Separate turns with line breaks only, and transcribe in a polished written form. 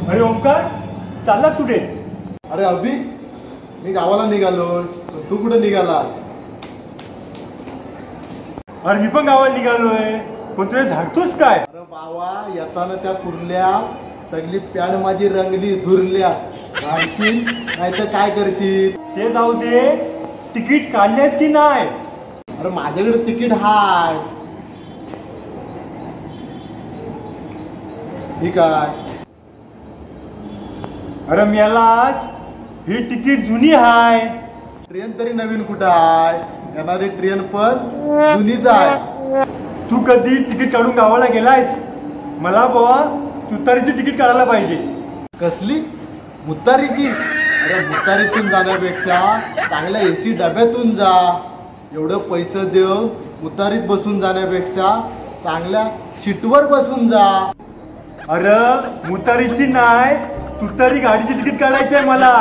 अरे ओमकार, चाललास कुठे?
अरे अभि, मी गावाला निघालो. तू कुठे निघाला?
अरे मी पण गावाला निघालोय, पण तुझे झाडतोस काय?
अरे बाबा, येताना त्या कुर्ल्या सगळी पॅड माझी रंगली धुरल्या. काढशील नाही तर काय करशील?
ते जाऊ दे, तिकीट काढल्यास की नाही?
अरे माझ्याकडे तिकीट हाय. ठीक आहे.
अरे मेलास, ही तिकीट जुनी हाय.
ट्रेन तरी नवीन कुठं आहे? येणारी ट्रेन पण जुनीच आहे.
तू कधी तिकीट काढून गावाला गेलायस? मला बाबा तुतारीची तिकीट काढायला पाहिजे.
कसली? मुतारीची? अरे मुतारीतून जाण्यापेक्षा चांगल्या एसी डब्यातून जा. एवढं पैसे देऊन मुतारीत बसून जाण्यापेक्षा चांगल्या सीटवर बसून जा.
अरे मुतारीची नाही, तुतारी गाडीची तिकीट काढायची आहे मला.